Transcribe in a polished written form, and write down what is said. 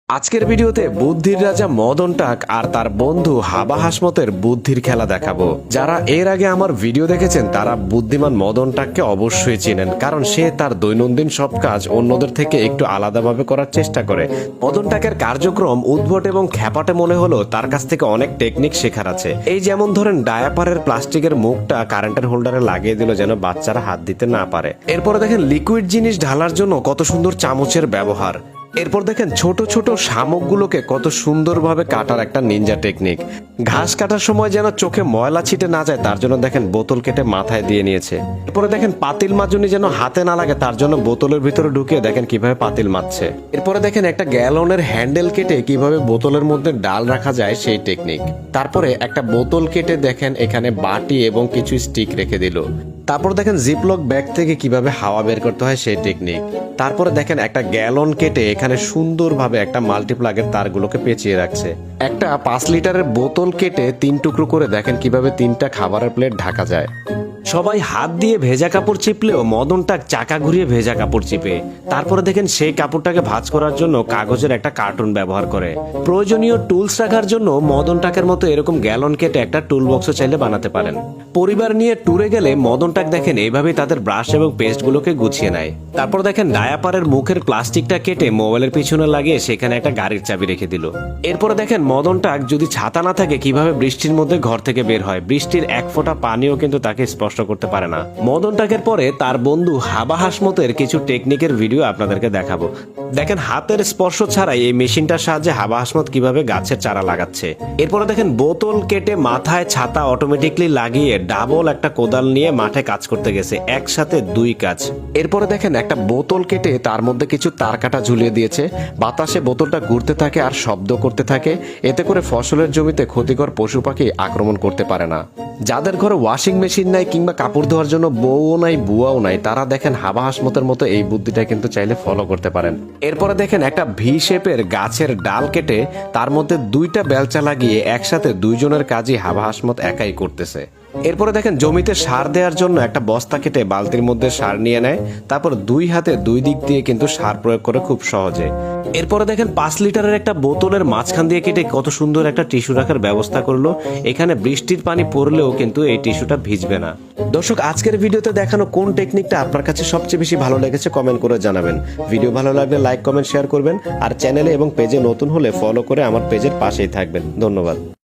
আজকের ভিডিওতে বুদ্ধির রাজা মদন টাক আর তার বন্ধু হাবা হাসমতের বুদ্ধির খেলা দেখাবো। যারা এর আগে আমার ভিডিও দেখেছেন তারা বুদ্ধিমান মদন টাককে অবশ্যই চেনেন, কারণ সে তার দৈনন্দিন সব কাজ অন্যদের থেকে একটু আলাদাভাবে করার চেষ্টা করে। মদন টাকের কার্যক্রম উদ্ভট এবং খ্যাপাটে মনে হলো তার কাছ থেকে অনেক টেকনিক শেখার আছে। এই যেমন ধরেন ডায়াপারের প্লাস্টিকের মুখটা কারেন্টের হোল্ডারে লাগিয়ে দিল যেন বাচ্চারা হাত দিতে না পারে। এরপরে দেখেন লিকুইড জিনিস ঢালার জন্য কত সুন্দর চামচের ব্যবহার। এরপর দেখেন ছোট ছোট শামুকগুলোকে কত সুন্দরভাবে কাটার একটা নিনজা টেকনিক। ঘাস কাটার সময় যেন চোখে ময়লা ছিটে না যায় তার জন্য দেখেন বোতল কেটে মাথায় দিয়ে নিয়েছে। এরপরে দেখেন পাতিল মাজুনি যেন হাতে না লাগে তার জন্য বোতলের ভিতরে ঢুকিয়ে দেখেন কিভাবে পাতিল মাজছে। এরপরে দেখেন একটা গ্যালনের হ্যান্ডেল কেটে কিভাবে বোতলের মধ্যে ডাল রাখা যায় সেই টেকনিক। তারপরে একটা বোতল কেটে দেখেন এখানে বাটি এবং কিছু স্টিক রেখে দিল। তারপর দেখেন জিপলক ব্যাগ থেকে কিভাবে হাওয়া বের করতে হয় সেই টেকনিক। তারপরে দেখেন একটা গ্যালন কেটে এখানে সুন্দরভাবে একটা মাল্টিপ্লাগের তারগুলোকে পেঁচিয়ে রাখছে। একটা 5 লিটারের বোতল কেটে 3 টুকরো করে দেখেন কিভাবে 3টা খাবারের প্লেট ঢাকা যায়। সবাই হাত দিয়ে ভেজা কাপড় চিপলেও মদন টাক চাকা ঘুরিয়ে ভেজা কাপড় চিপে। তারপরে দেখেন সেই কাপড়টাকে ভাঁজ করার জন্য কাগজের একটা কার্টুন ব্যবহার করে। প্রয়োজনীয় টুলস রাখার জন্য মদন টাকের মতো এরকম গ্যালন কেটে একটা টুল বক্সও চাইলে বানাতে পারেন। পরিবার নিয়ে ট্যুরে গেলে মদন টাক দেখেন এইভাবেই তাদের ব্রাশ এবং পেস্টগুলোকে গুছিয়ে নেয়। তারপর দেখেন ডায়াপারের মুখের প্লাস্টিকটা কেটে মোবাইলের পিছনে লাগিয়ে সেখানে একটা গাড়ির চাবি রেখে দিল। এরপরে দেখেন মদন টাক যদি ছাতা না থাকে কিভাবে বৃষ্টির মধ্যে ঘর থেকে বের হয়। বৃষ্টির এক ফোঁটা পানিও কিন্তু তাকে স্পর্শ করতে পারে না। মদন টাকের পরে তার বন্ধু হাবা হাসমতের কিছু টেকনিকের ভিডিও আপনাদেরকে দেখাবো। দেখেন হাতের স্পর্শ ছাড়াই এই মেশিনটার সাহায্যে হাবা হাসমত কিভাবে গাছের চারা লাগাচ্ছে। এরপরে দেখেন বোতল কেটে মাথায় ছাতা অটোমেটিকলি লাগিয়ে ডাবল একটা কোদাল নিয়ে মাঠে কাজ করতে গেছে, একসাথে 2 কাজ। এরপরে দেখেন একটা বোতল কেটে তার মধ্যে কিছু তার কাটা ঝুলিয়ে দিয়েছে। বাতাসে বোতলটা ঘুরতে থাকে আর শব্দ করতে থাকে, এতে করে ফসলের জমিতে ক্ষতিকর পশু পাখি আক্রমণ করতে পারে না। যাদের ঘরে ওয়াশিং মেশিন নাই কিংবা কাপড় ধোয়ার জন্য বউও নাই বুয়াও নাই তারা দেখেন হাবা হাসমতের মতো এই বুদ্ধিটা কিন্তু চাইলে ফলো করতে পারেন। এরপরে দেখেন একটা ভি শেপের গাছের ডাল কেটে তার মধ্যে 2টা বেলচা লাগিয়ে একসাথে 2 জনের কাজই হাবা হাসমত একাই করতেছে। এরপরে দেখেন জমিতে সার দেওয়ার জন্য একটা বস্তা কেটে বালতির মধ্যে সার নিয়ে নেয়, তারপর 2 হাতে 2 দিক দিয়ে কিন্তু সার প্রয়োগ করে খুব সহজে। এরপরে দেখেন 5 লিটারের একটা বোতলের মাঝখান দিয়ে কেটে কত সুন্দর একটা টিস্যু রাখার ব্যবস্থা করলো। এখানে বৃষ্টির পানি পড়লেও কিন্তু এই টিস্যুটা ভিজবে না। দর্শক আজকের ভিডিওতে দেখানো কোন টেকনিকটা আপনার কাছে সবচেয়ে বেশি ভালো লেগেছে কমেন্ট করে জানাবেন। ভিডিও ভালো লাগলে লাইক কমেন্ট শেয়ার করবেন, আর চ্যানেলে এবং পেজে নতুন হলে ফলো করে আমার পেজের পাশেই থাকবেন। ধন্যবাদ।